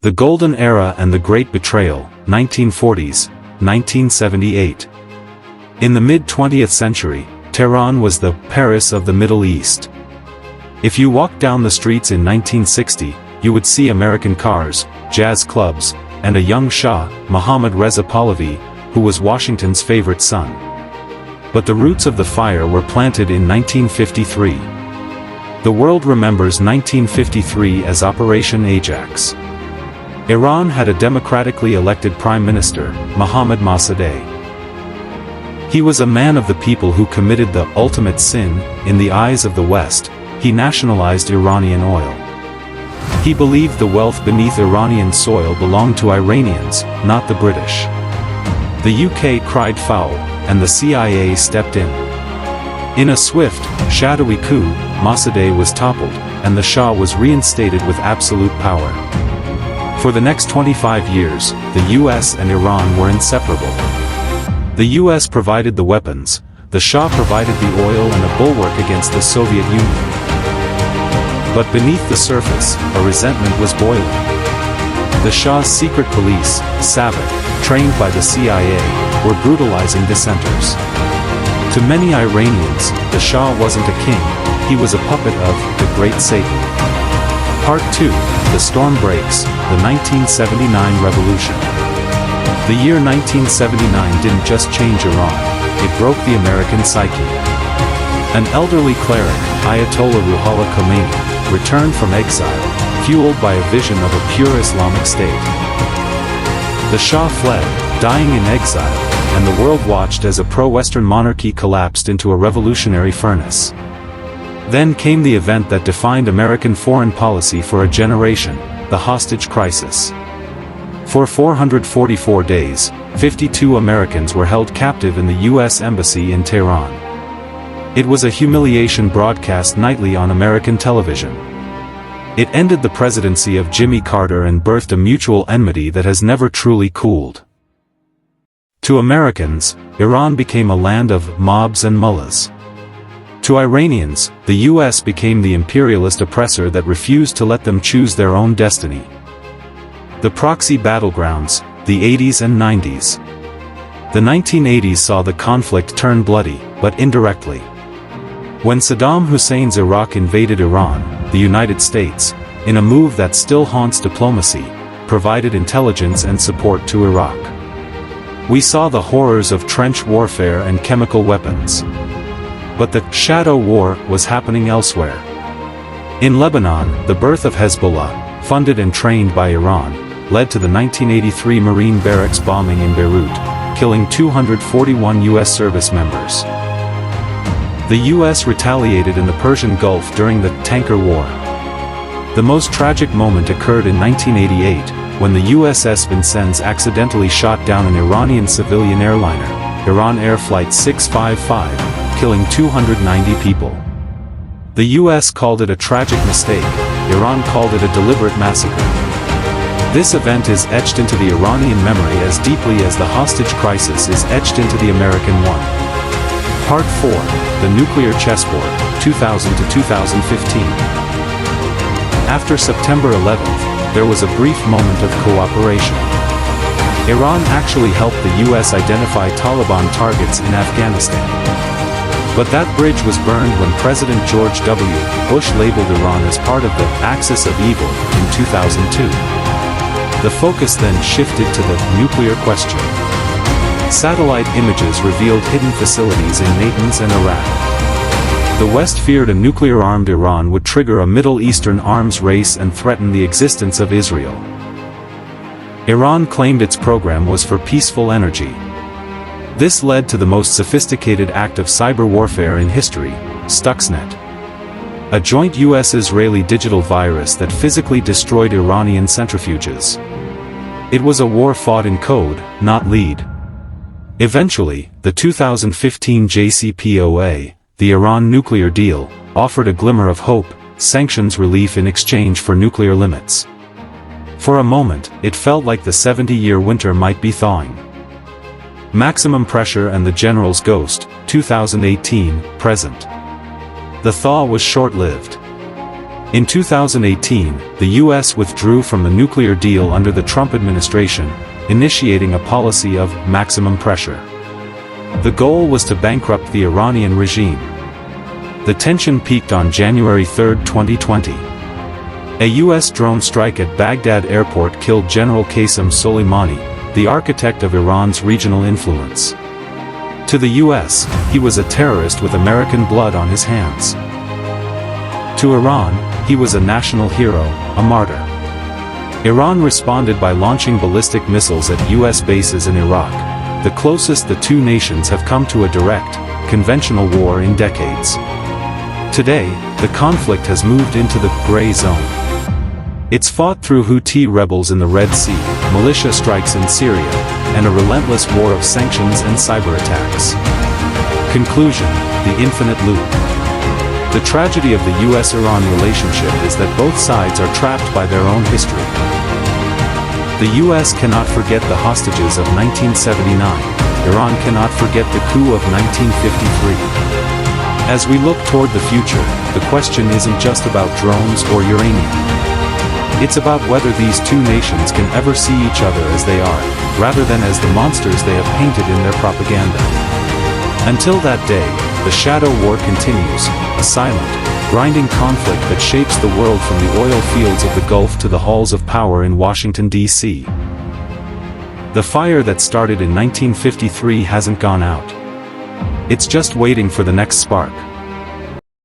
The Golden Era and the Great Betrayal, 1940s, 1978. In the mid-20th century, Tehran was the Paris of the Middle East. If you walked down the streets in 1960, you would see American cars, jazz clubs, and a young Shah, Mohammad Reza Pahlavi, who was Washington's favorite son. But the roots of the fire were planted in 1953. The world remembers 1953 as Operation Ajax. Iran had a democratically elected prime minister, Mohammad Mossadegh. He was a man of the people who committed the ultimate sin. In the eyes of the West, he nationalized Iranian oil. He believed the wealth beneath Iranian soil belonged to Iranians, not the British. The UK cried foul, and the CIA stepped in. In a swift, shadowy coup, Mossadegh was toppled, and the Shah was reinstated with absolute power. For the next 25 years, the US and Iran were inseparable. The US provided the weapons, the Shah provided the oil and a bulwark against the Soviet Union. But beneath the surface, a resentment was boiling. The Shah's secret police, Savak, trained by the CIA, were brutalizing dissenters. To many Iranians, the Shah wasn't a king, he was a puppet of the Great Satan. Part 2, The Storm Breaks, the 1979 Revolution. The year 1979 didn't just change Iran, it broke the American psyche. An elderly cleric, Ayatollah Ruhollah Khomeini, returned from exile, fueled by a vision of a pure Islamic state. The Shah fled, dying in exile, and the world watched as a pro-Western monarchy collapsed into a revolutionary furnace. Then came the event that defined American foreign policy for a generation, the hostage crisis. For 444 days, 52 Americans were held captive in the U.S. Embassy in Tehran. It was a humiliation broadcast nightly on American television. It ended the presidency of Jimmy Carter and birthed a mutual enmity that has never truly cooled. To Americans, Iran became a land of mobs and mullahs. To Iranians, the U.S. became the imperialist oppressor that refused to let them choose their own destiny. The proxy battlegrounds, the 80s and 90s. The 1980s saw the conflict turn bloody, but indirectly. When Saddam Hussein's Iraq invaded Iran, the United States, in a move that still haunts diplomacy, provided intelligence and support to Iraq. We saw the horrors of trench warfare and chemical weapons. But the shadow war was happening elsewhere. In Lebanon, the birth of Hezbollah, funded and trained by Iran, led to the 1983 Marine barracks bombing in Beirut, killing 241 U.S. service members. The U.S. retaliated in the Persian Gulf during the Tanker War. The most tragic moment occurred in 1988, when the USS Vincennes accidentally shot down an Iranian civilian airliner, Iran Air Flight 655, killing 290 people. The US called it a tragic mistake, Iran called it a deliberate massacre. This event is etched into the Iranian memory as deeply as the hostage crisis is etched into the American one. Part 4, The Nuclear Chessboard, 2000 to 2015. After September 11th, there was a brief moment of cooperation. Iran actually helped the US identify Taliban targets in Afghanistan. But that bridge was burned when President George W. Bush labeled Iran as part of the axis of evil in 2002. The focus then shifted to the nuclear question. Satellite images revealed hidden facilities in Natanz and Iraq. The West feared a nuclear-armed Iran would trigger a Middle Eastern arms race and threaten the existence of Israel. Iran claimed its program was for peaceful energy. This led to the most sophisticated act of cyber warfare in history, Stuxnet. A joint US-Israeli digital virus that physically destroyed Iranian centrifuges. It was a war fought in code, not lead. Eventually, the 2015 JCPOA, the Iran nuclear deal, offered a glimmer of hope, sanctions relief in exchange for nuclear limits. For a moment, it felt like the 70-year winter might be thawing. Maximum Pressure and the General's Ghost, 2018, present. The thaw was short-lived. In 2018, the U.S. withdrew from the nuclear deal under the Trump administration, initiating a policy of maximum pressure. The goal was to bankrupt the Iranian regime. The tension peaked on January 3, 2020. A U.S. drone strike at Baghdad airport killed General Qasem Soleimani, the architect of Iran's regional influence. To the U.S., he was a terrorist with American blood on his hands. To Iran, he was a national hero, a martyr. Iran responded by launching ballistic missiles at U.S. bases in Iraq, the closest the two nations have come to a direct, conventional war in decades. Today, the conflict has moved into the gray zone. It's fought through Houthi rebels in the Red Sea, militia strikes in Syria, and a relentless war of sanctions and cyber attacks. Conclusion: the infinite loop. The tragedy of the U.S.-Iran relationship is that both sides are trapped by their own history. The U.S. cannot forget the hostages of 1979, Iran cannot forget the coup of 1953. As we look toward the future, the question isn't just about drones or uranium. It's about whether these two nations can ever see each other as they are, rather than as the monsters they have painted in their propaganda. Until that day, the shadow war continues, a silent, grinding conflict that shapes the world from the oil fields of the Gulf to the halls of power in Washington, D.C. The fire that started in 1953 hasn't gone out. It's just waiting for the next spark.